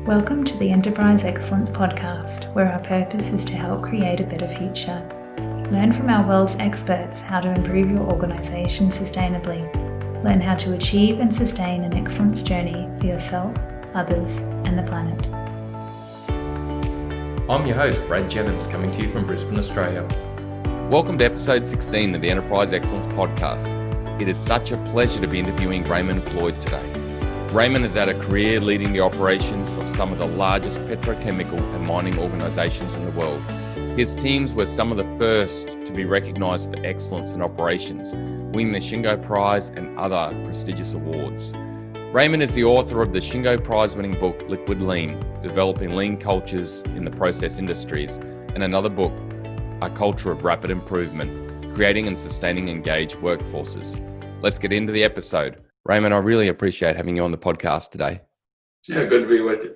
Welcome to the Enterprise Excellence Podcast, where our purpose is to help create a better future. Learn from our world's experts how to improve your organisation sustainably. Learn how to achieve and sustain an excellence journey for yourself, others, and the planet. I'm your host, Brad Jennings, coming to you from Brisbane, Australia. Welcome to episode 16 of the Enterprise Excellence Podcast. It is such a pleasure to be interviewing Raymond Floyd today. Raymond has had a career leading the operations of some of the largest petrochemical and mining organisations in the world. His teams were some of the first to be recognised for excellence in operations, winning the Shingo Prize and other prestigious awards. Raymond is the author of the Shingo Prize-winning book, Liquid Lean, Developing Lean Cultures in the Process Industries, and another book, A Culture of Rapid Improvement, Creating and Sustaining Engaged Workforces. Let's get into the episode. Raymond, I really appreciate having you on the podcast today. Yeah, good to be with you.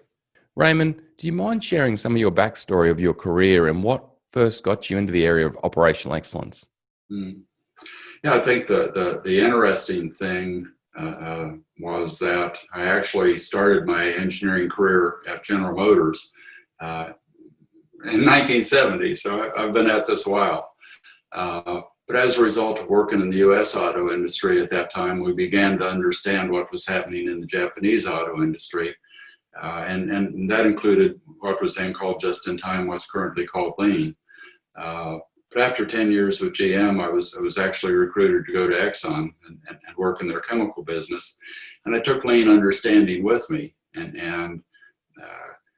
Raymond, do you mind sharing some of your backstory of your career and what first got you into the area of operational excellence? Yeah, I think the interesting thing was that I actually started my engineering career at General Motors in 1970, so I've been at this a while. But as a result of working in the U.S. auto industry at that time, we began to understand what was happening in the Japanese auto industry. And that included what was then called just-in-time, what's currently called lean. But after 10 years with GM, I was actually recruited to go to Exxon and work in their chemical business. And I took lean understanding with me. And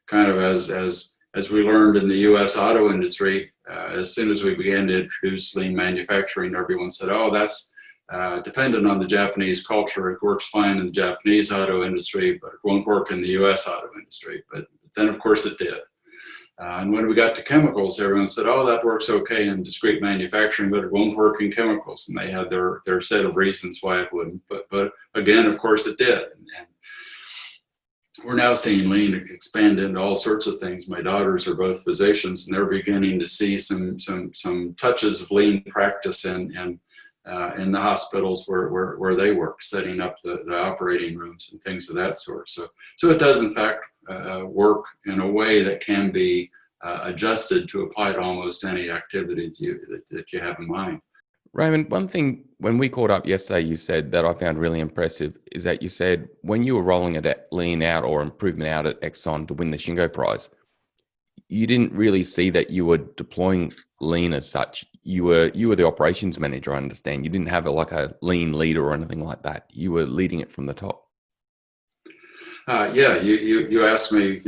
kind of as we learned in the U.S. auto industry, as soon as we began to introduce lean manufacturing, everyone said, oh, that's dependent on the Japanese culture. It works fine in the Japanese auto industry, but it won't work in the U.S. auto industry. But then, of course, it did. And when we got to chemicals, everyone said, oh, that works okay in discrete manufacturing, but it won't work in chemicals. And they had their set of reasons why it wouldn't. But again, of course, it did. And we're now seeing lean expand into all sorts of things. My daughters are both physicians, and they're beginning to see some touches of lean practice in the hospitals where they work, setting up the operating rooms and things of that sort. So it does, in fact, work in a way that can be adjusted to apply to almost any activity that you have in mind. Raymond, one thing, when we caught up yesterday, you said that I found really impressive is that you said when you were rolling it lean out or improvement out at Exxon to win the Shingo Prize, you didn't really see that you were deploying lean as such. You were the operations manager, I understand. You didn't have like a lean leader or anything like that. You were leading it from the top. You asked me,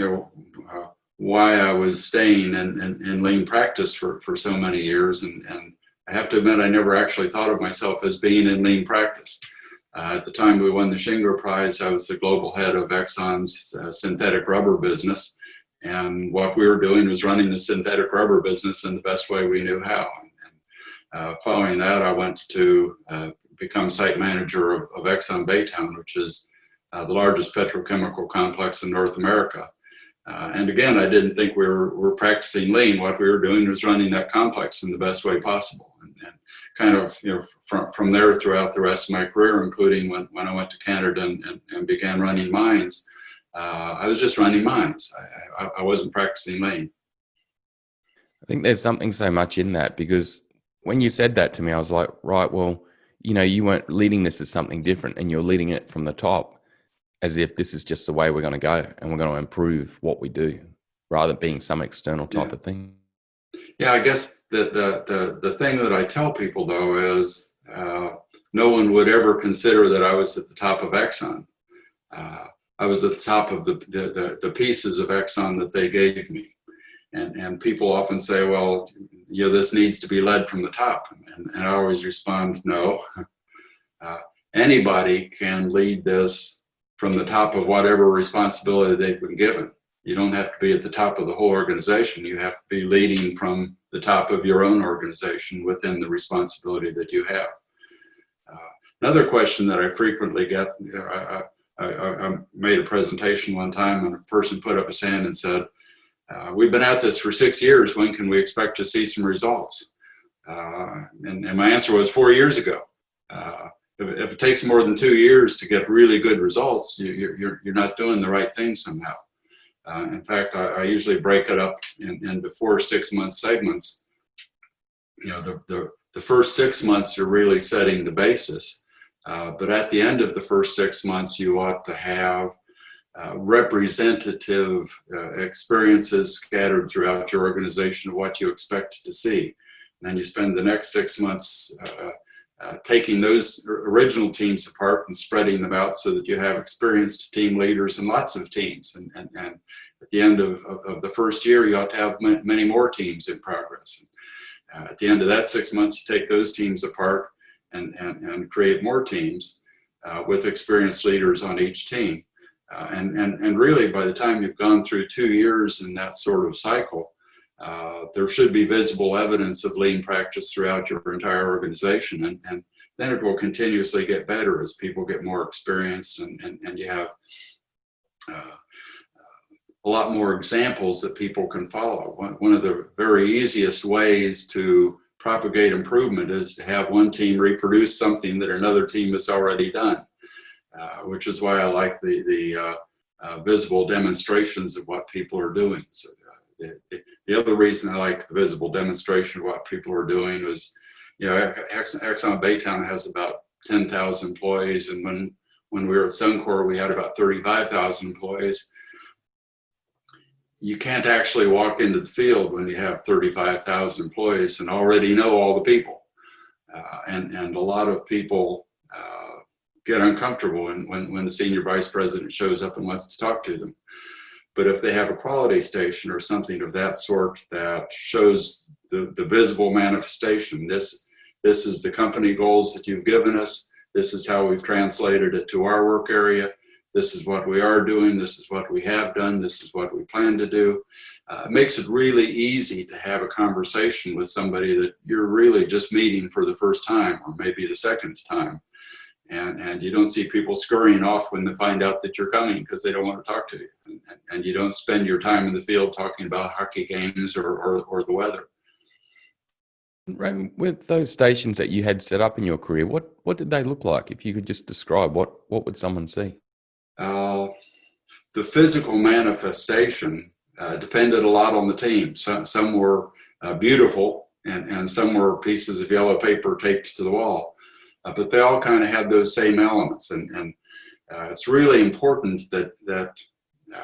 why I was staying in lean practice for so many years, and I have to admit, I never actually thought of myself as being in lean practice. At the time we won the Shingo Prize, I was the global head of Exxon's synthetic rubber business. And what we were doing was running the synthetic rubber business in the best way we knew how. And following that, I went to become site manager of Exxon Baytown, which is the largest petrochemical complex in North America. And again, I didn't think we were practicing lean. What we were doing was running that complex in the best way possible. And kind of, from there throughout the rest of my career, including when I went to Canada and began running mines, I was just running mines. I wasn't practicing lean. I think there's something so much in that, because when you said that to me, I was like, right, well, you weren't leading this as something different, and you're leading it from the top as if this is just the way we're going to go and we're going to improve what we do rather than being some external type of thing. Yeah, I guess the thing that I tell people, though, is no one would ever consider that I was at the top of Exxon. I was at the top of the pieces of Exxon that they gave me. And people often say, well, this needs to be led from the top. And I always respond, no. Anybody can lead this from the top of whatever responsibility they've been given. You don't have to be at the top of the whole organization. You have to be leading from the top of your own organization within the responsibility that you have. Another question that I frequently get, I made a presentation one time and a person put up his hand and said, we've been at this for 6 years. When can we expect to see some results? And my answer was 4 years ago. If it takes more than 2 years to get really good results, you're not doing the right thing somehow. In fact, I usually break it up into 4 6-month segments. The first 6 months are really setting the basis. But at the end of the first 6 months, you ought to have representative experiences scattered throughout your organization of what you expect to see. And then you spend the next 6 months taking those original teams apart and spreading them out so that you have experienced team leaders and lots of teams. And at the end of the first year, you ought to have many more teams in progress. At the end of that 6 months, you take those teams apart and create more teams with experienced leaders on each team. And really, by the time you've gone through 2 years in that sort of cycle, there should be visible evidence of lean practice throughout your entire organization. And then it will continuously get better as people get more experienced and you have a lot more examples that people can follow. One of the very easiest ways to propagate improvement is to have one team reproduce something that another team has already done, which is why I like the visible demonstrations of what people are doing. So the other reason I like the visible demonstration of what people are doing was, Exxon Baytown has about 10,000 employees, and when we were at Suncor, we had about 35,000 employees. You can't actually walk into the field when you have 35,000 employees and already know all the people. And a lot of people get uncomfortable when the senior vice president shows up and wants to talk to them. But if they have a quality station or something of that sort that shows the visible manifestation, this is the company goals that you've given us, this is how we've translated it to our work area, this is what we are doing, this is what we have done, this is what we plan to do. It makes it really easy to have a conversation with somebody that you're really just meeting for the first time or maybe the second time. And you don't see people scurrying off when they find out that you're coming because they don't want to talk to you. And you don't spend your time in the field talking about hockey games or the weather. Raymond, with those stations that you had set up in your career, what did they look like? If you could just describe, what would someone see? The physical manifestation depended a lot on the team. Some were beautiful and some were pieces of yellow paper taped to the wall. But they all kind of had those same elements. And it's really important that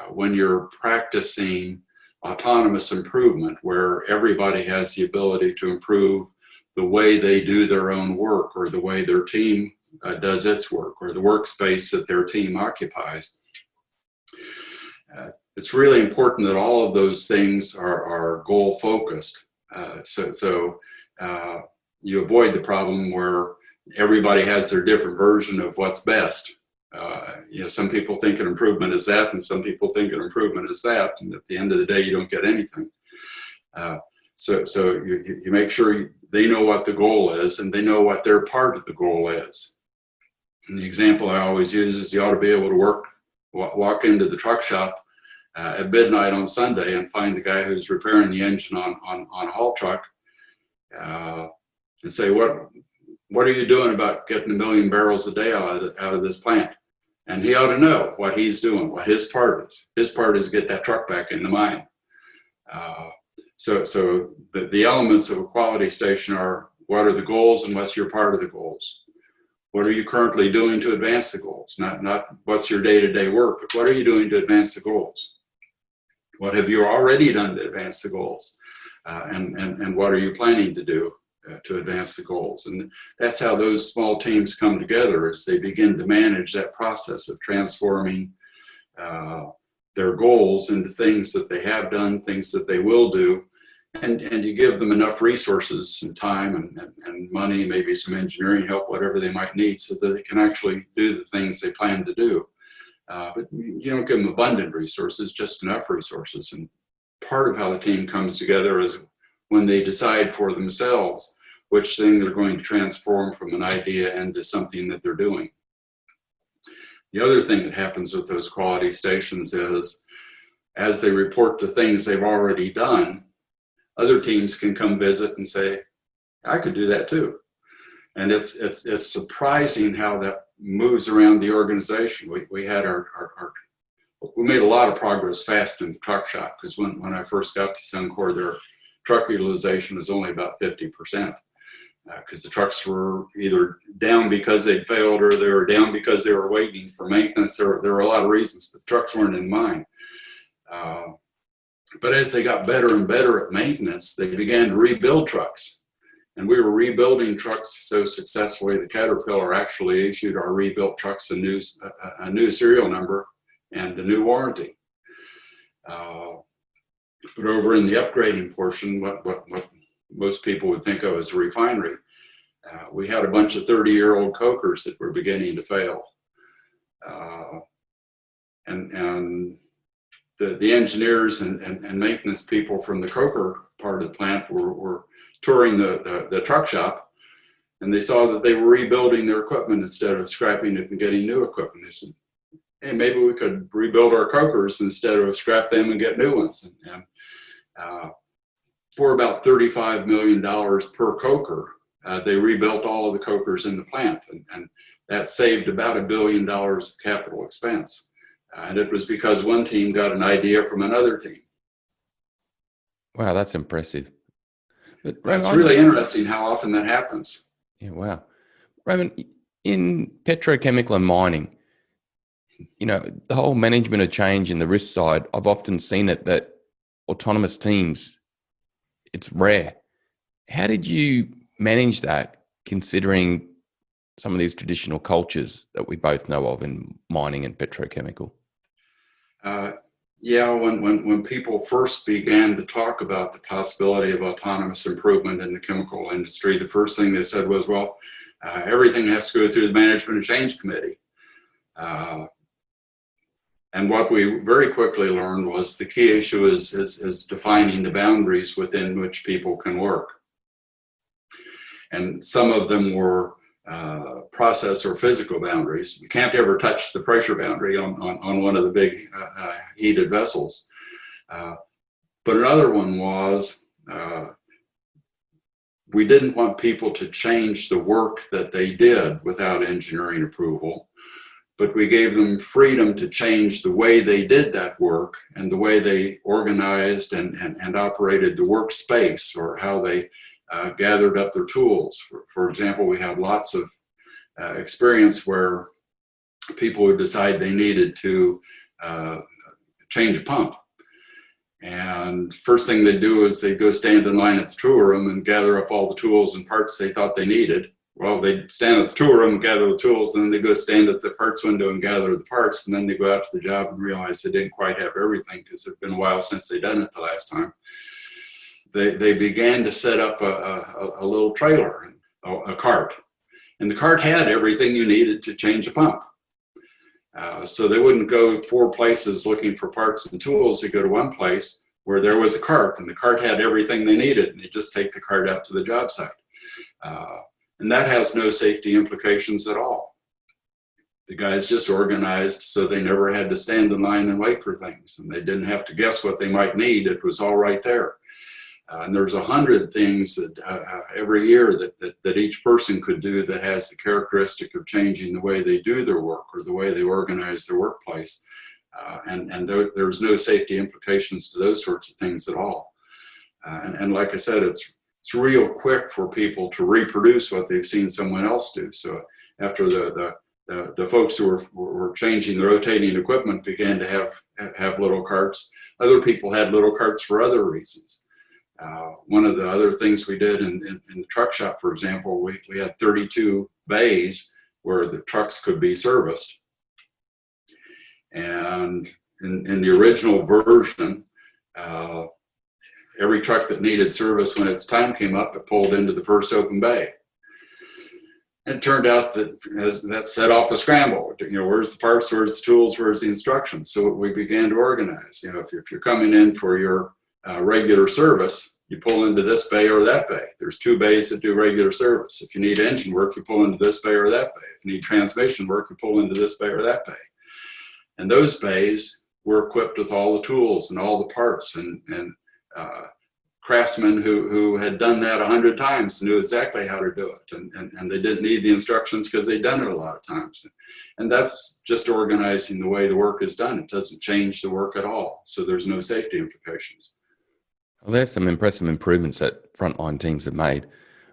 when you're practicing autonomous improvement, where everybody has the ability to improve the way they do their own work or the way their team does its work or the workspace that their team occupies, it's really important that all of those things are goal focused. So you avoid the problem where everybody has their different version of what's best. Some people think an improvement is that, and some people think an improvement is that, and at the end of the day, you don't get anything. So you make sure they know what the goal is, and they know what their part of the goal is. And the example I always use is you ought to be able to walk into the truck shop at midnight on Sunday and find the guy who's repairing the engine on a haul truck, and say, what are you doing about getting 1 million barrels a day out of this plant? And he ought to know what he's doing, what his part is. His part is to get that truck back in the mine. So the elements of a quality station are, what are the goals and what's your part of the goals? What are you currently doing to advance the goals? Not what's your day-to-day work, but what are you doing to advance the goals? What have you already done to advance the goals? And what are you planning to do to advance the goals? And that's how those small teams come together, as they begin to manage that process of transforming their goals into things that they have done, things that they will do, and you give them enough resources and time and money, maybe some engineering help, whatever they might need, so that they can actually do the things they plan to do. But you don't give them abundant resources, just enough resources. And part of how the team comes together is when they decide for themselves which thing they're going to transform from an idea into something that they're doing. The other thing that happens with those quality stations is, as they report the things they've already done, other teams can come visit and say, I could do that too. And it's surprising how that moves around the organization. We had our we made a lot of progress fast in the truck shop, because when I first got to Suncor, their truck utilization was only about 50%. Because the trucks were either down because they'd failed, or they were down because they were waiting for maintenance. There were a lot of reasons, but the trucks weren't in mind. But as they got better and better at maintenance, they began to rebuild trucks. And we were rebuilding trucks so successfully, the Caterpillar actually issued our rebuilt trucks a new serial number and a new warranty. But over in the upgrading portion, what most people would think of as a refinery, we had a bunch of 30-year-old cokers that were beginning to fail. And the engineers and maintenance people from the coker part of the plant were touring the truck shop, and they saw that they were rebuilding their equipment instead of scrapping it and getting new equipment. They said, hey, maybe we could rebuild our cokers instead of scrap them and get new ones. And for about $35 million per coker, they rebuilt all of the cokers in the plant, and that saved about $1 billion of capital expense. And it was because one team got an idea from another team. Wow, that's impressive. But Raymond, it's really interesting how often that happens. Yeah, wow. Raymond, in petrochemical and mining, the whole management of change and the risk side, I've often seen it that autonomous teams, it's rare. How did you manage that, considering some of these traditional cultures that we both know of in mining and petrochemical? When people first began to talk about the possibility of autonomous improvement in the chemical industry, the first thing they said was, well, everything has to go through the Management and Change Committee. And what we very quickly learned was the key issue is defining the boundaries within which people can work. And some of them were process or physical boundaries. You can't ever touch the pressure boundary on one of the big heated vessels. But another one was we didn't want people to change the work that they did without engineering approval, but we gave them freedom to change the way they did that work and the way they organized and operated the workspace, or how they gathered up their tools. For example, we had lots of experience where people would decide they needed to change a pump. And first thing they'd do is they'd go stand in line at the tool room and gather up all the tools and parts they thought they needed. Well, they'd stand at the tool room and gather the tools, and then they'd go stand at the parts window and gather the parts, and then they'd go out to the job and realize they didn't quite have everything because it's been a while since they'd done it the last time. They began to set up a little trailer, a cart. And the cart had everything you needed to change a pump. So they wouldn't go 4 places looking for parts and tools. They'd go to one place where there was a cart, and the cart had everything they needed, and they'd just take the cart out to the job site. And that has no safety implications at all. The guys just organized so they never had to stand in line and wait for things, and they didn't have to guess what they might need. It was all right there. And there's 100 things that every year that each person could do that has the characteristic of changing the way they do their work or the way they organize their workplace. And there's no safety implications to those sorts of things at all. And like I said, it's real quick for people to reproduce what they've seen someone else do. So after the folks who were changing the rotating equipment began to have little carts, other people had little carts for other reasons. One of the other things we did in the truck shop, for example, we had 32 bays where the trucks could be serviced. And in the original version, every truck that needed service, when its time came up, it pulled into the first open bay. It turned out that set off a scramble. Where's the parts, where's the tools, where's the instructions? So we began to organize. If you're coming in for your regular service, you pull into this bay or that bay. There's 2 bays that do regular service. If you need engine work, you pull into this bay or that bay. If you need transmission work, you pull into this bay or that bay. And those bays were equipped with all the tools and all the parts and craftsmen who had done that 100 times, knew exactly how to do it. And they didn't need the instructions because they'd done it a lot of times. And that's just organizing the way the work is done. It doesn't change the work at all. So there's no safety implications. Well, there's some impressive improvements that frontline teams have made.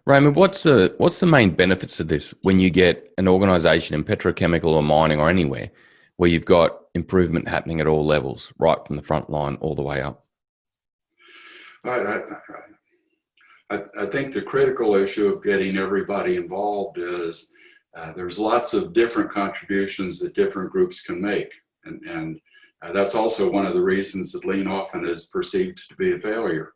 Raymond, what's the main benefits of this when you get an organization in petrochemical or mining or anywhere where you've got improvement happening at all levels, right from the front line all the way up? I think the critical issue of getting everybody involved is there's lots of different contributions that different groups can make. And that's also one of the reasons that lean often is perceived to be a failure.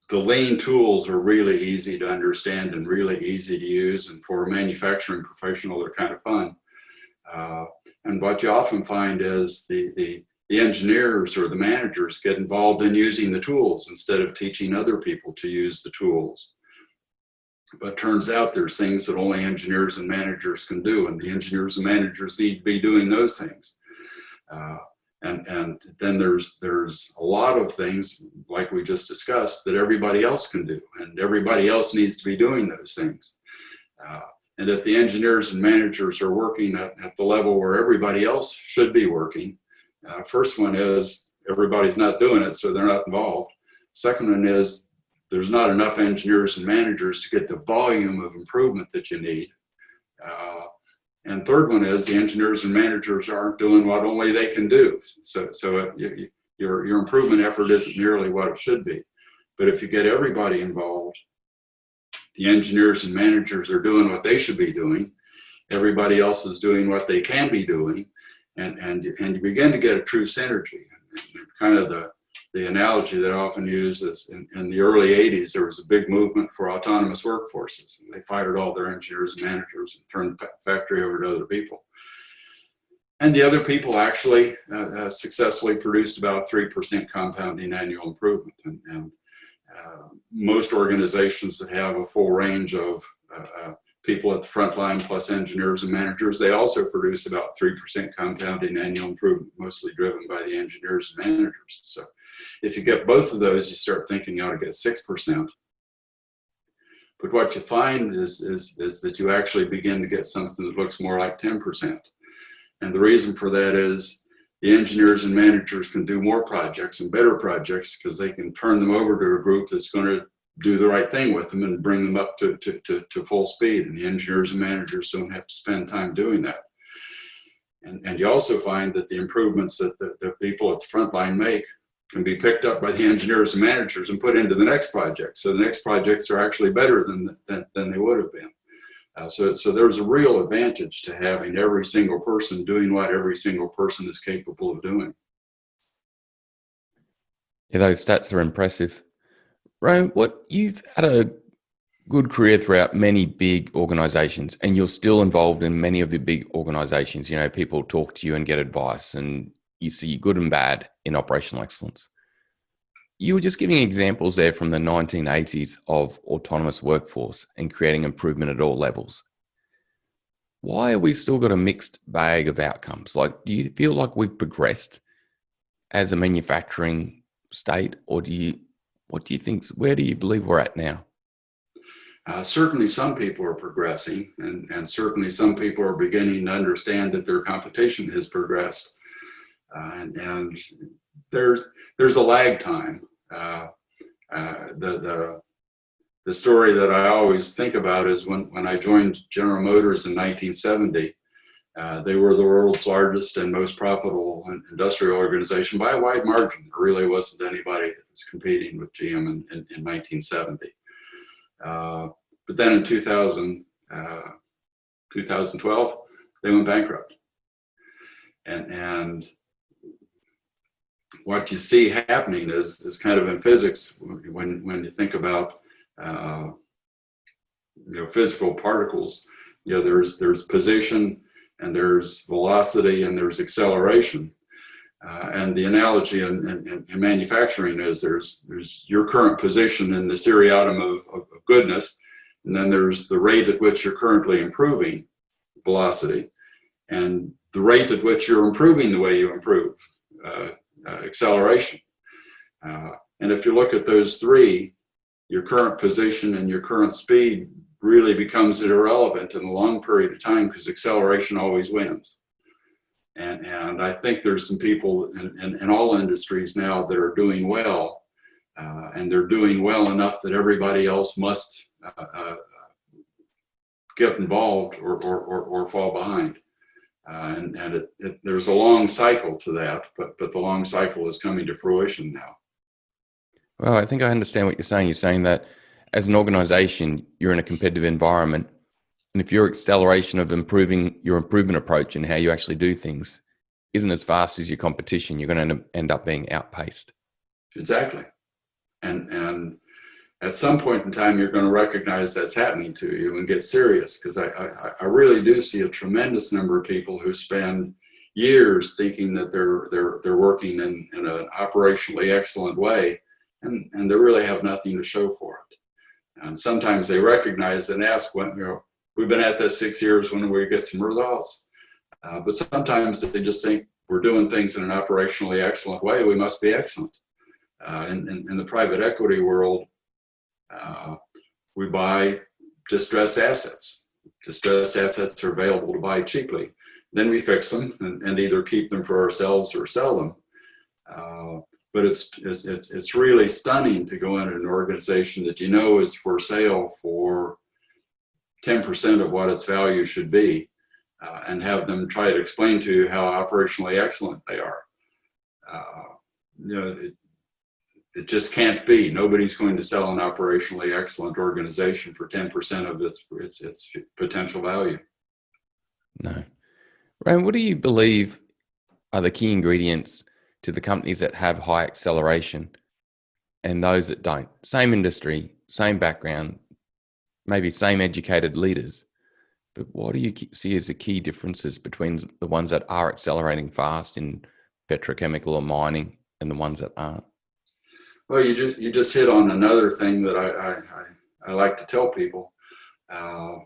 The lean tools are really easy to understand and really easy to use. And for a manufacturing professional, they're kind of fun. And what you often find is the engineers or the managers get involved in using the tools instead of teaching other people to use the tools. But turns out there's things that only engineers and managers can do, and the engineers and managers need to be doing those things. And then there's a lot of things, like we just discussed, that everybody else can do, and everybody else needs to be doing those things. And if the engineers and managers are working at the level where everybody else should be working, first one is everybody's not doing it, so they're not involved. Second one is there's not enough engineers and managers to get the volume of improvement that you need. And third one is the engineers and managers aren't doing what only they can do. So your improvement effort isn't nearly what it should be. But if you get everybody involved, the engineers and managers are doing what they should be doing, everybody else is doing what they can be doing, and you begin to get a true synergy. And kind of the analogy that I often use is in the early 80s, there was a big movement for autonomous workforces. And they fired all their engineers and managers and turned the factory over to other people. And the other people actually successfully produced about 3% compounding annual improvement. And most organizations that have a full range of people at the front line plus engineers and managers, they also produce about 3% compounding annual improvement, mostly driven by the engineers and managers. So if you get both of those, you start thinking you ought to get 6%. But what you find is that you actually begin to get something that looks more like 10%. And the reason for that is the engineers and managers can do more projects and better projects because they can turn them over to a group that's going to do the right thing with them and bring them up to full speed. And the engineers and managers don't have to spend time doing that. And you also find that the improvements that the people at the front line make can be picked up by the engineers and managers and put into the next project. So the next projects are actually better than they would have been. So there's a real advantage to having every single person doing what every single person is capable of doing. Yeah, those stats are impressive. Rome, you've had a good career throughout many big organizations, and you're still involved in many of the big organizations. You know, people talk to you and get advice, and you see good and bad in operational excellence. You were just giving examples there from the 1980s of autonomous workforce and creating improvement at all levels. Why have we still got a mixed bag of outcomes? Like, do you feel like we've progressed as a manufacturing state, or what do you think? Where do you believe we're at now? Certainly some people are progressing, and certainly some people are beginning to understand that their competition has progressed. And there's a lag time. The story that I always think about is when I joined General Motors in 1970, they were the world's largest and most profitable industrial organization by a wide margin. There really wasn't anybody that was competing with GM in 1970. But then in 2012, they went bankrupt. And what you see happening is kind of in physics when you think about physical particles. There's position, and there's velocity, and there's acceleration. And the analogy in manufacturing is there's your current position in the seriatim of goodness, and then there's the rate at which you're currently improving, velocity, and the rate at which you're improving the way you improve, acceleration. And if you look at those three, your current position and your current speed really becomes irrelevant in a long period of time, because acceleration always wins. And I think there's some people in all industries now that are doing well, and they're doing well enough that everybody else must get involved or fall behind. And there's a long cycle to that, but the long cycle is coming to fruition now. Well, I think I understand what you're saying. You're saying that as an organization, you're in a competitive environment. And if your acceleration of improving your improvement approach and how you actually do things isn't as fast as your competition, you're going to end up being outpaced. Exactly. And at some point in time, you're going to recognize that's happening to you and get serious, because I really do see a tremendous number of people who spend years thinking that they're working in an operationally excellent way, and they really have nothing to show for it. And sometimes they recognize and ask, when, we've been at this 6 years, when we get some results? But sometimes they just think we're doing things in an operationally excellent way, we must be excellent. In the private equity world, we buy distressed assets. Distressed assets are available to buy cheaply. Then we fix them and either keep them for ourselves or sell them. But it's really stunning to go into an organization that you know is for sale for 10% of what its value should be, and have them try to explain to you how operationally excellent they are. It just can't be. Nobody's going to sell an operationally excellent organization for 10% of its potential value. No. Raymond, what do you believe are the key ingredients to the companies that have high acceleration and those that don't? Same industry, same background, maybe same educated leaders, but what do you see as the key differences between the ones that are accelerating fast in petrochemical or mining and the ones that aren't? Well, you just hit on another thing that I like to tell people. I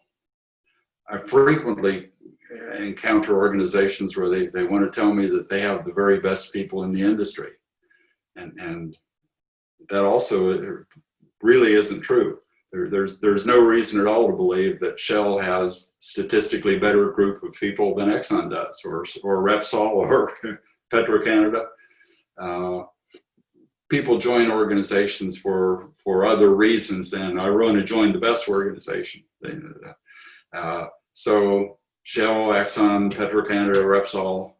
frequently encounter organizations where they want to tell me that they have the very best people in the industry. And that also really isn't true. There's no reason at all to believe that Shell has statistically better group of people than Exxon does, or Repsol or Petro-Canada. People join organizations for other reasons than I want to join the best organization. So Shell, Exxon, Petro-Canada, Repsol,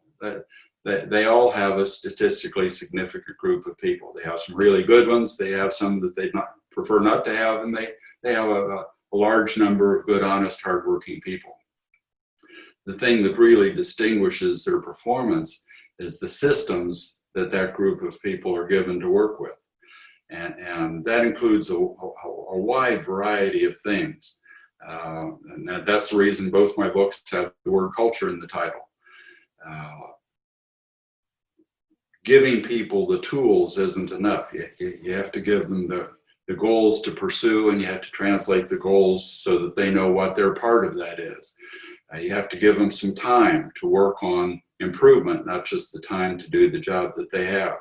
they all have a statistically significant group of people. They have some really good ones. They have some that they prefer not to have, and they have a large number of good, honest, hardworking people. The thing that really distinguishes their performance is the systems that group of people are given to work with. And that includes a wide variety of things. And that's the reason both my books have the word culture in the title. Giving people the tools isn't enough. You have to give them the goals to pursue, and you have to translate the goals so that they know what their part of that is. You have to give them some time to work on improvement, not just the time to do the job that they have.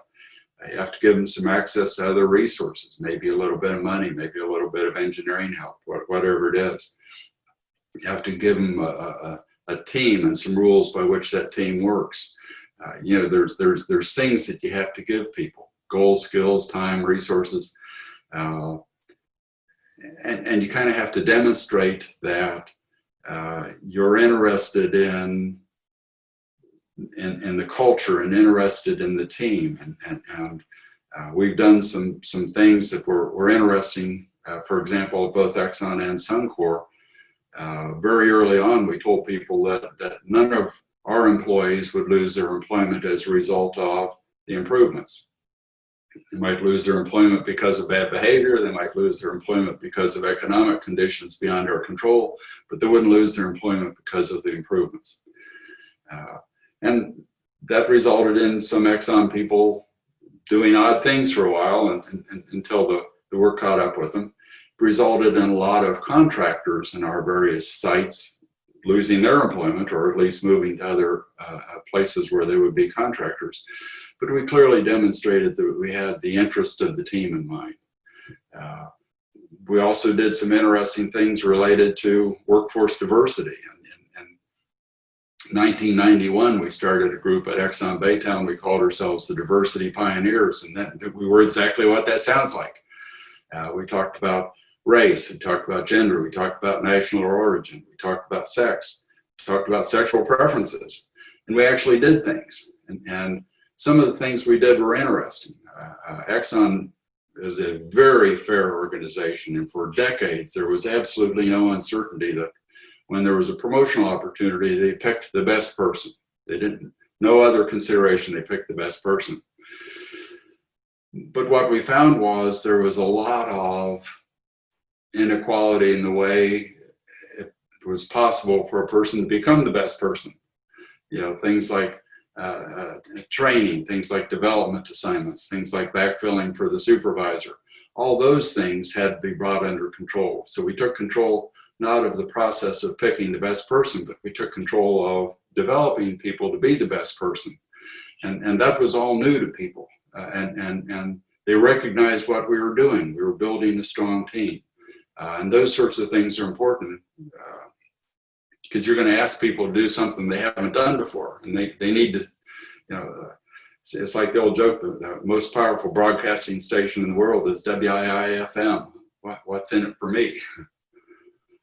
You have to give them some access to other resources, maybe a little bit of money, maybe a little bit of engineering help, whatever it is. You have to give them a team and some rules by which that team works. There's things that you have to give people: goals, skills, time, resources. And you kind of have to demonstrate that you're interested in the culture and interested in the team. And we've done some things that were interesting. For example, both Exxon and Suncor, very early on, we told people that none of our employees would lose their employment as a result of the improvements. They might lose their employment because of bad behavior. They might lose their employment because of economic conditions beyond our control, but they wouldn't lose their employment because of the improvements. And that resulted in some Exxon people doing odd things for a while until the work caught up with them. It resulted in a lot of contractors in our various sites losing their employment, or at least moving to other places where they would be contractors. But we clearly demonstrated that we had the interest of the team in mind. We also did some interesting things related to workforce diversity. In 1991, we started a group at Exxon Baytown. We called ourselves the Diversity Pioneers, and we were exactly what that sounds like. We talked about race, we talked about gender, we talked about national origin, we talked about sex, we talked about sexual preferences, and we actually did things. And some of the things we did were interesting. Exxon is a very fair organization, and for decades there was absolutely no uncertainty that when there was a promotional opportunity, they picked the best person. They didn't, no other consideration, they picked the best person. But what we found was there was a lot of inequality in the way it was possible for a person to become the best person. You know, things like training, things like development assignments, things like backfilling for the supervisor. All those things had to be brought under control. So we took control not of the process of picking the best person, but we took control of developing people to be the best person. And that was all new to people. And they recognized what we were doing. We were building a strong team. And those sorts of things are important because you're going to ask people to do something they haven't done before. And they need to, you know, it's like the old joke, the most powerful broadcasting station in the world is WIIFM. What's in it for me?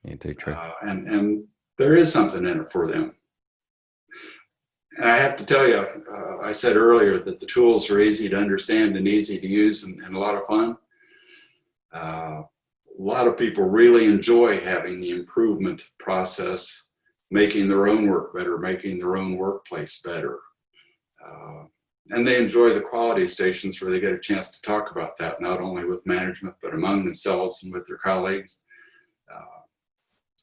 Yeah, too true. And there is something in it for them. And I have to tell you, I said earlier that the tools are easy to understand and easy to use and a lot of fun. A lot of people really enjoy having the improvement process, making their own work better, making their own workplace better. And they enjoy the quality stations where they get a chance to talk about that, not only with management, but among themselves and with their colleagues.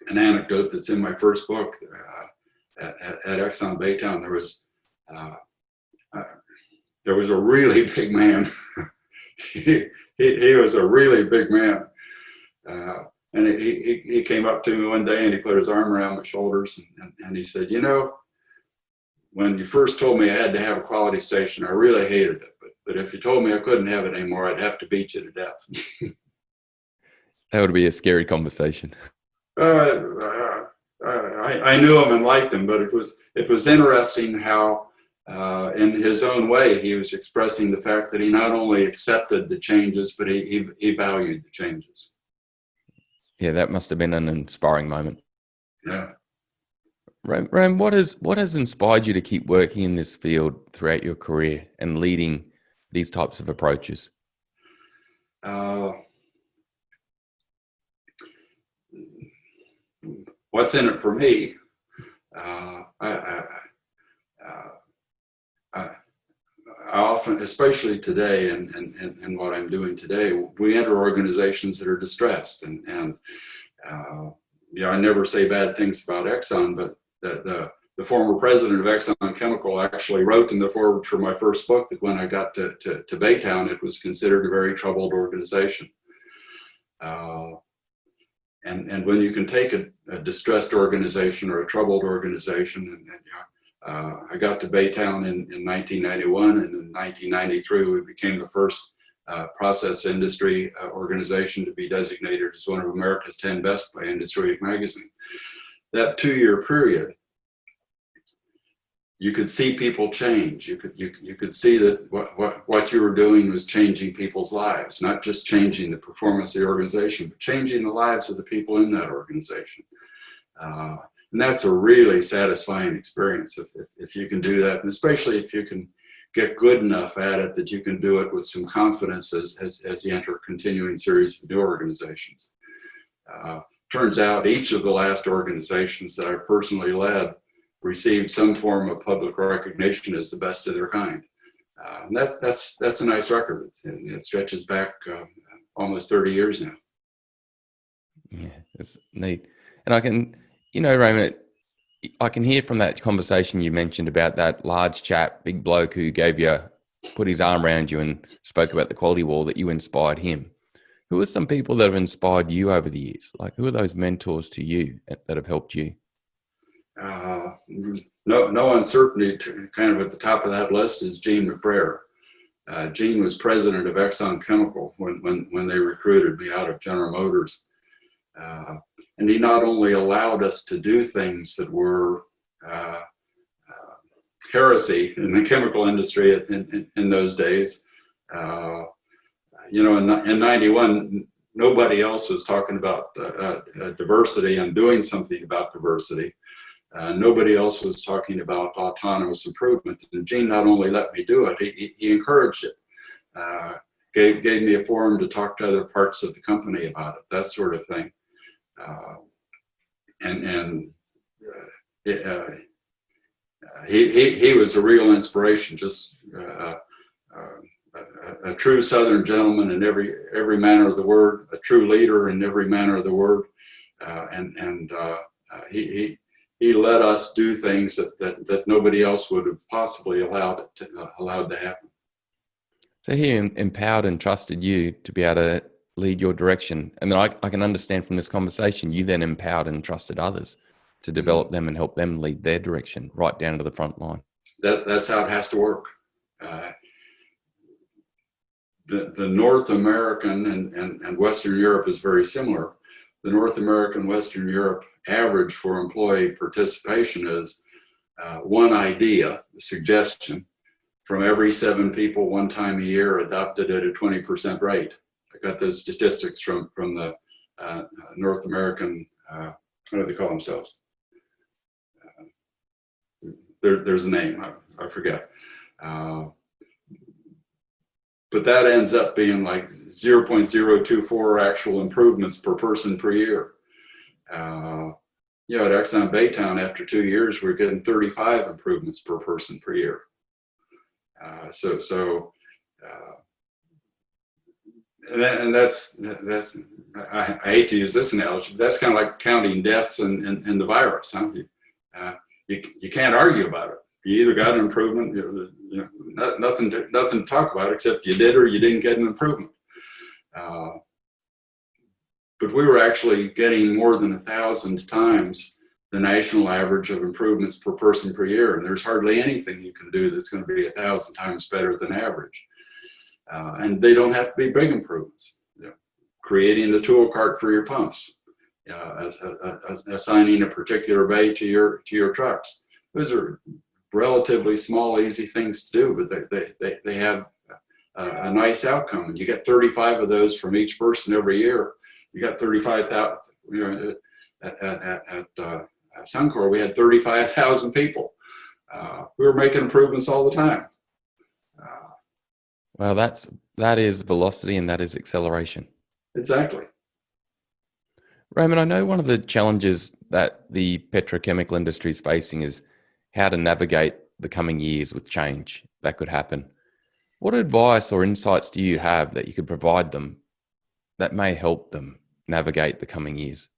An anecdote that's in my first book, at Exxon Baytown, there was a really big man. he was a really big man. And he came up to me one day and he put his arm around my shoulders and he said, you know, when you first told me I had to have a quality station, I really hated it. But if you told me I couldn't have it anymore, I'd have to beat you to death. That would be a scary conversation. I knew him and liked him, but it was interesting how in his own way he was expressing the fact that he not only accepted the changes, but he valued the changes. Yeah, that must have been an inspiring moment. Yeah. Ram, what has inspired you to keep working in this field throughout your career and leading these types of approaches? What's in it for me? I often, especially today and what I'm doing today, we enter organizations that are distressed. And I never say bad things about Exxon, but the former president of Exxon Chemical actually wrote in the foreword for my first book that when I got to Baytown, it was considered a very troubled organization. And when you can take a distressed organization or a troubled organization, I got to Baytown in 1991, and in 1993 we became the first process industry organization to be designated as one of America's 10 best by Industry Week magazine. That 2-year period, you could see people change. You could see that what you were doing was changing people's lives, not just changing the performance of the organization, but changing the lives of the people in that organization. And that's a really satisfying experience if you can do that, and especially if you can get good enough at it that you can do it with some confidence as you enter a continuing series of new organizations. Turns out each of the last organizations that I personally led received some form of public recognition as the best of their kind. And that's a nice record. It stretches back almost 30 years now. Yeah, it's neat. And I can, Raymond, I can hear from that conversation you mentioned about that large chap, big bloke who put his arm around you and spoke about the quality wall, that you inspired him. Who are some people that have inspired you over the years? Like, who are those mentors to you that have helped you? no uncertainty. Kind of at the top of that list is Gene McBrayer. Gene was president of Exxon Chemical when they recruited me out of General Motors. And he not only allowed us to do things that were heresy in the chemical industry in those days. In 91, nobody else was talking about diversity and doing something about diversity. Nobody else was talking about autonomous improvement. And Gene not only let me do it, he encouraged it. Gave me a forum to talk to other parts of the company about it, that sort of thing. He was a real inspiration, just a true Southern gentleman in every manner of the word, a true leader in every manner of the word, he let us do things that nobody else would have possibly allowed to happen. So he empowered and trusted you to be able to lead your direction. And then I can understand from this conversation, you then empowered and trusted others to develop them and help them lead their direction right down to the front line. That's how it has to work. The North American and Western Europe is very similar. The North American, Western Europe average for employee participation is one idea, a suggestion, from every 7 people one time a year adopted at a 20% rate. I got those statistics from the North American, what do they call themselves? There's a name, I forget. But that ends up being like 0.024 actual improvements per person per year. At Exxon Baytown, after 2 years, we're getting 35 improvements per person per year. And that's I hate to use this analogy, but that's kind of like counting deaths in the virus. Huh? You can't argue about it. You either got an improvement, nothing to talk about except you did or you didn't get an improvement. But we were actually getting more than 1,000 times the national average of improvements per person per year, and there's hardly anything you can do that's going to be 1,000 times better than average. And they don't have to be big improvements. Creating a tool cart for your pumps, assigning a particular bay to your trucks. Those are relatively small, easy things to do, but they have a nice outcome. And you get 35 of those from each person every year. You got 35,000. At Suncor, we had 35,000 people. We were making improvements all the time. Well, that is velocity and that is acceleration. Exactly. Raymond, I know one of the challenges that the petrochemical industry is facing is how to navigate the coming years with change that could happen. What advice or insights do you have that you could provide them that may help them navigate the coming years?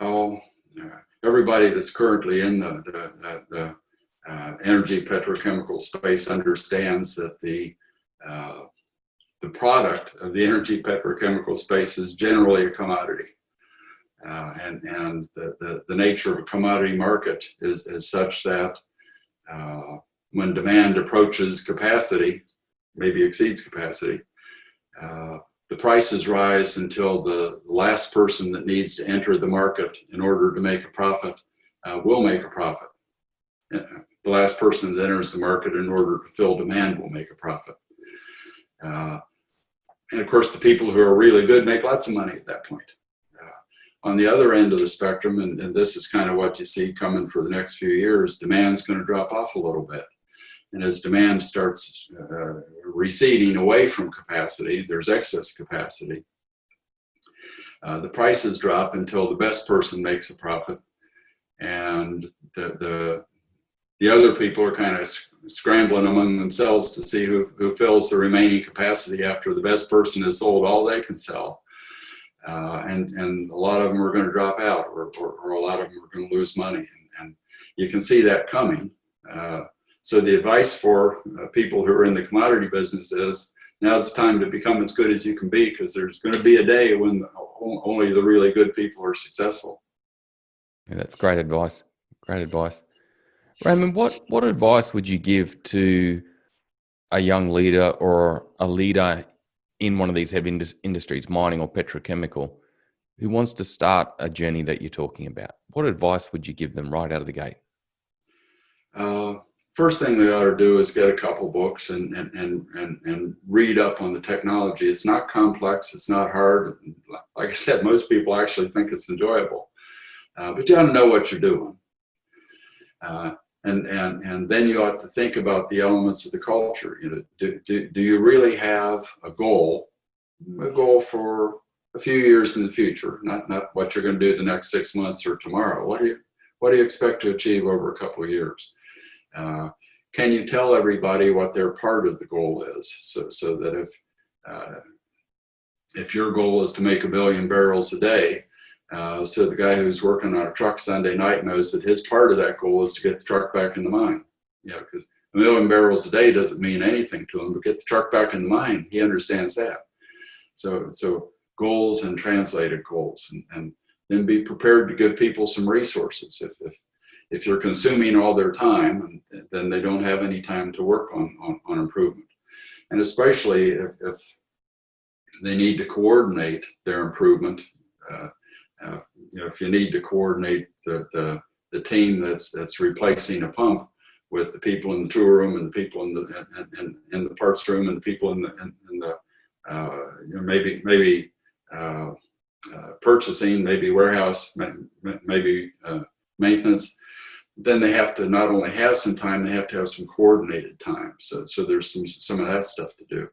Everybody that's currently in the energy petrochemical space understands that the product of the energy petrochemical space is generally a commodity. And the nature of a commodity market is such that when demand approaches capacity, maybe exceeds capacity, the prices rise until the last person that needs to enter the market in order to make a profit will make a profit. The last person that enters the market in order to fill demand will make a profit. And of course, the people who are really good make lots of money at that point. On the other end of the spectrum, and this is kind of what you see coming for the next few years, demand's going to drop off a little bit. And as demand starts receding away from capacity, there's excess capacity. The prices drop until the best person makes a profit. And the other people are kind of scrambling among themselves to see who fills the remaining capacity after the best person has sold all they can sell. And a lot of them are going to drop out, or a lot of them are going to lose money. And you can see that coming. So the advice for people who are in the commodity business is, now's the time to become as good as you can be, because there's going to be a day when only the really good people are successful. Yeah, that's great advice. Great advice. Raymond, what advice would you give to a young leader or a leader in one of these heavy industries, mining or petrochemical, who wants to start a journey that you're talking about? What advice would you give them right out of the gate? First thing they ought to do is get a couple books and read up on the technology. It's not complex. It's not hard. Like I said, most people actually think it's enjoyable. But you ought to know what you're doing. And then you ought to think about the elements of the culture. Do you really have a goal for a few years in the future, not what you're going to do the next 6 months or tomorrow? What do you expect to achieve over a couple of years? Can you tell everybody what their part of the goal is, so that if your goal is to make 1 billion barrels a day, so the guy who's working on a truck Sunday night knows that his part of that goal is to get the truck back in the mine. Because 1 million barrels a day doesn't mean anything to him, but get the truck back in the mine, he understands that. So goals and translated goals, and then be prepared to give people some resources. If you're consuming all their time, then they don't have any time to work on improvement. And especially if they need to coordinate their improvement, if you need to coordinate the team that's replacing a pump with the people in the tool room and the people in the parts room and the people in the maybe purchasing, maybe warehouse, maybe maintenance, then they have to not only have some time, they have to have some coordinated time. So there's some of that stuff to do.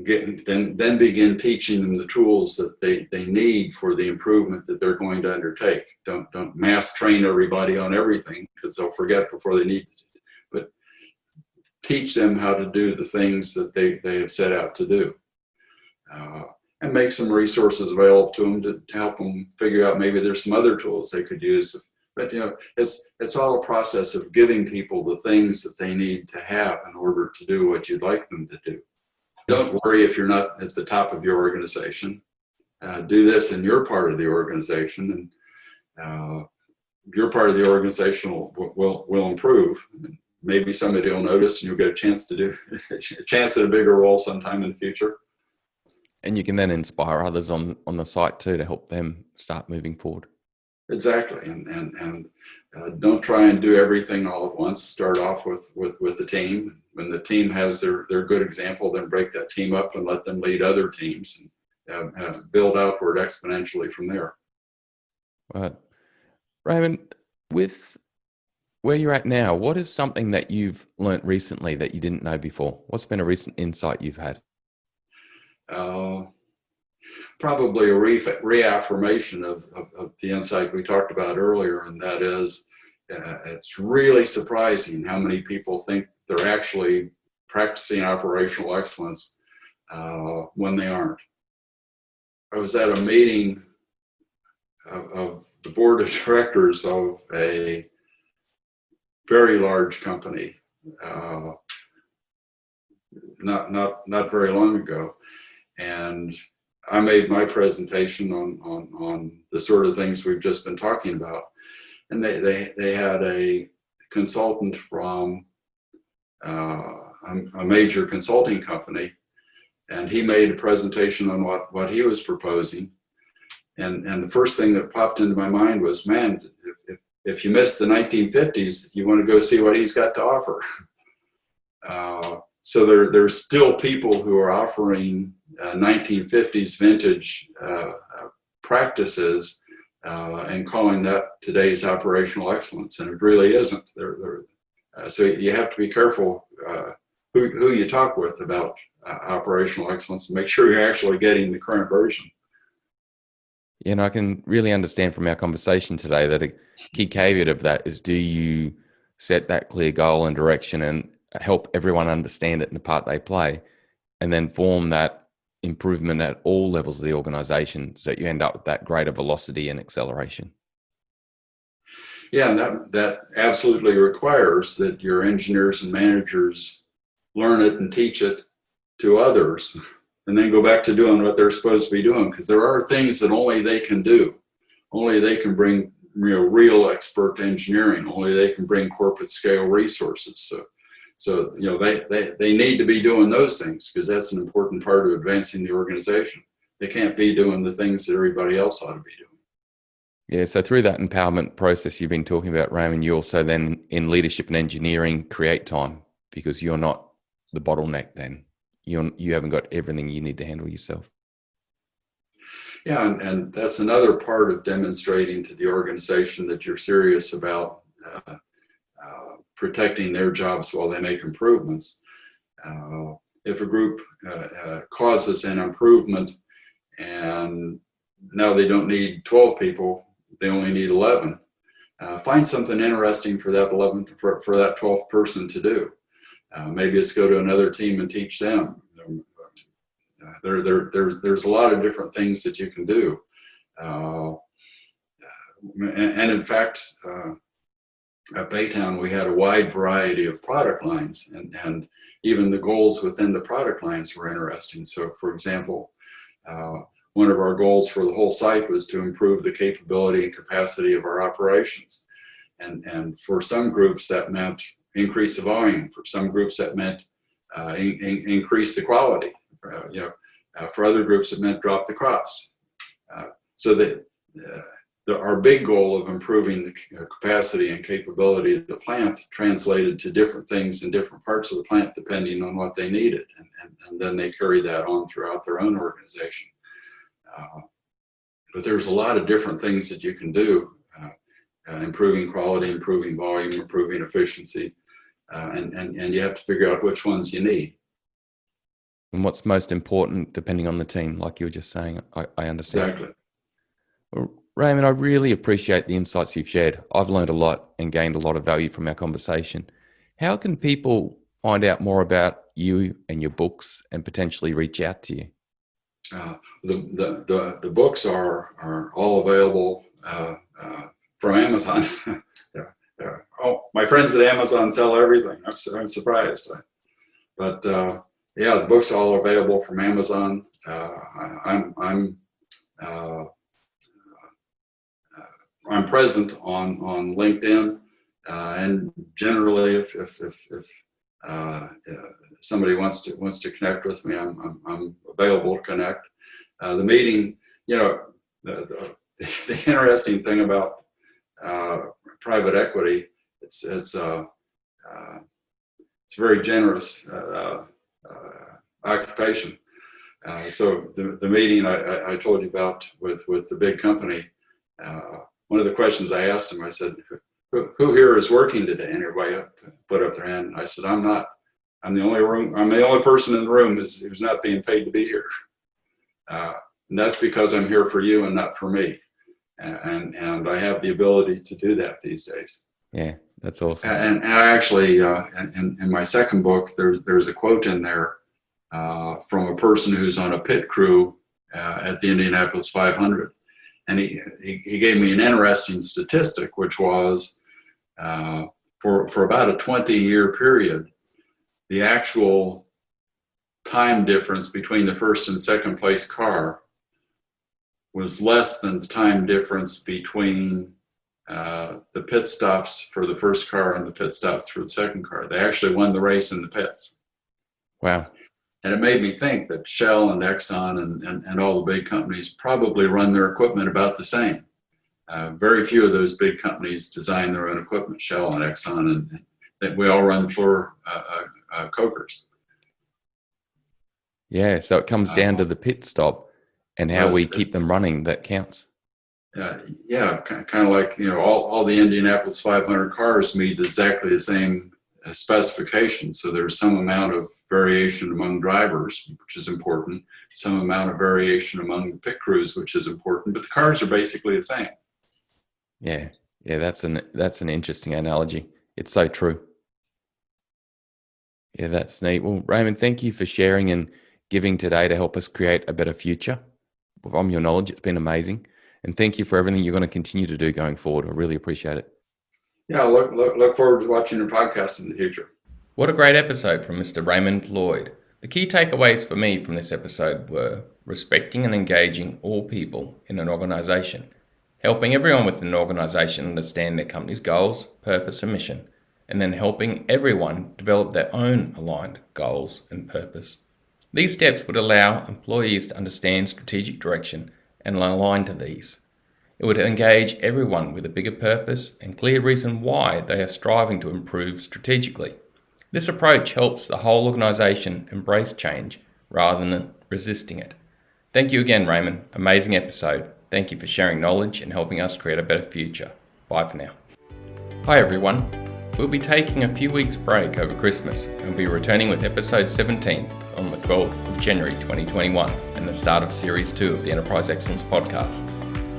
Then begin teaching them the tools that they need for the improvement that they're going to undertake. Don't mass train everybody on everything, because they'll forget before they need to. But teach them how to do the things that they have set out to do. And make some resources available to them to help them figure out maybe there's some other tools they could use. But it's all a process of giving people the things that they need to have in order to do what you'd like them to do. Don't worry if you're not at the top of your organization. Do this in your part of the organization, and your part of the organization will improve. Maybe somebody will notice, and you'll get a chance at a bigger role sometime in the future. And you can then inspire others on the site too, to help them start moving forward. Exactly, and don't try and do everything all at once. Start off with the team. When the team has their good example, then break that team up and let them lead other teams, and build outward exponentially from there. Right. Raymond, with where you're at now, what is something that you've learnt recently that you didn't know before? What's been a recent insight you've had? Probably a reaffirmation of the insight we talked about earlier, and that is, it's really surprising how many people think they're actually practicing operational excellence when they aren't. I was at a meeting of the board of directors of a very large company not very long ago, and I made my presentation on the sort of things we've just been talking about, and they had a consultant from a major consulting company, and he made a presentation on what he was proposing, and the first thing that popped into my mind was, man, if you missed the 1950s, you want to go see what he's got to offer. So there's still people who are offering 1950s vintage practices and calling that today's operational excellence, and it really isn't. So you have to be careful who you talk with about operational excellence, and make sure you're actually getting the current version. Yeah, and I can really understand from our conversation today that a key caveat of that is, do you set that clear goal and direction and help everyone understand it in the part they play, and then form that improvement at all levels of the organization so that you end up with that greater velocity and acceleration. Yeah, and that absolutely requires that your engineers and managers learn it and teach it to others, and then go back to doing what they're supposed to be doing, because there are things that only they can do. Only they can bring real expert engineering. Only they can bring corporate scale resources. So they need to be doing those things because that's an important part of advancing the organization. They can't be doing the things that everybody else ought to be doing. Yeah, so through that empowerment process you've been talking about, Raymond, you also then in leadership and engineering create time because you're not the bottleneck then. You haven't got everything you need to handle yourself. Yeah, and that's another part of demonstrating to the organization that you're serious about protecting their jobs while they make improvements. If a group causes an improvement and now they don't need 12 people, they only need 11. Find something interesting for that 11 for that 12th person to do. Maybe it's go to another team and teach them. There's a lot of different things that you can do. And in fact, at Baytown, we had a wide variety of product lines, and even the goals within the product lines were interesting. So, for example, one of our goals for the whole site was to improve the capability and capacity of our operations. And for some groups, that meant increase the volume. For some groups, that meant increase the quality. For other groups, it meant drop the cost. So that our big goal of improving the capacity and capability of the plant translated to different things in different parts of the plant depending on what they needed. And then they carry that on throughout their own organization. But there's a lot of different things that you can do, improving quality, improving volume, improving efficiency, and you have to figure out which ones you need. And what's most important depending on the team, like you were just saying, I understand. Exactly. Well, Raymond, I really appreciate the insights you've shared. I've learned a lot and gained a lot of value from our conversation. How can people find out more about you and your books and potentially reach out to you? The books are all available from Amazon. Oh, my friends at Amazon sell everything. I'm surprised, but yeah, the books are all available from Amazon. I'm present on LinkedIn, and generally, if somebody wants to connect with me, I'm available to connect. The meeting, the interesting thing about private equity, it's a very generous occupation. So the meeting I told you about with the big company, one of the questions I asked him, I said, who here is working today? And everybody put up their hand. I said, I'm not. I'm the only person in the room who's not being paid to be here. And that's because I'm here for you and not for me. And I have the ability to do that these days. Yeah, that's awesome. And I actually, in my second book, there's a quote in there from a person who's on a pit crew at the Indianapolis 500. And he gave me an interesting statistic, which was for about a 20-year period, the actual time difference between the first and second place car was less than the time difference between the pit stops for the first car and the pit stops for the second car. They actually won the race in the pits. Wow. And it made me think that Shell and Exxon and all the big companies probably run their equipment about the same. Very few of those big companies design their own equipment, Shell and Exxon, and we all run floor cokers. Yeah, so it comes down to the pit stop and how we keep them running that counts. Yeah, kind of like, all the Indianapolis 500 cars meet exactly the same specifications. So there's some amount of variation among drivers, which is important, some amount of variation among the pit crews, which is important, but the cars are basically the same. Yeah, that's an interesting analogy. It's so true. Yeah, that's neat. Well, Raymond, thank you for sharing and giving today to help us create a better future. From your knowledge, it's been amazing. And thank you for everything you're going to continue to do going forward. I really appreciate it. Yeah, look forward to watching your podcast in the future. What a great episode from Mr. Raymond Floyd. The key takeaways for me from this episode were respecting and engaging all people in an organization, helping everyone within an organisation understand their company's goals, purpose and mission, and then helping everyone develop their own aligned goals and purpose. These steps would allow employees to understand strategic direction and align to these. It would engage everyone with a bigger purpose and clear reason why they are striving to improve strategically. This approach helps the whole organisation embrace change rather than resisting it. Thank you again, Raymond. Amazing episode. Thank you for sharing knowledge and helping us create a better future. Bye for now. Hi everyone. We'll be taking a few weeks break over Christmas and we'll be returning with episode 17 on the 12th of January 2021 and the start of series 2 of the Enterprise Excellence podcast.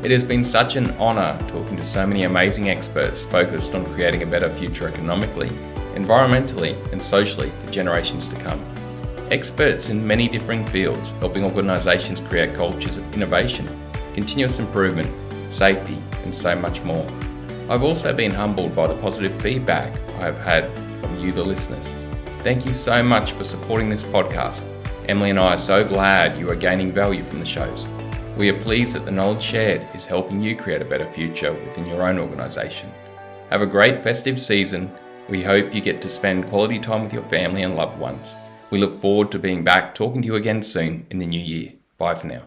It has been such an honour talking to so many amazing experts focused on creating a better future economically, environmentally and socially for generations to come. Experts in many differing fields helping organisations create cultures of innovation, continuous improvement, safety and so much more. I've also been humbled by the positive feedback I have had from you, the listeners. Thank you so much for supporting this podcast. Emily and I are so glad you are gaining value from the shows. We are pleased that the knowledge shared is helping you create a better future within your own organisation. Have a great festive season. We hope you get to spend quality time with your family and loved ones. We look forward to being back talking to you again soon in the new year. Bye for now.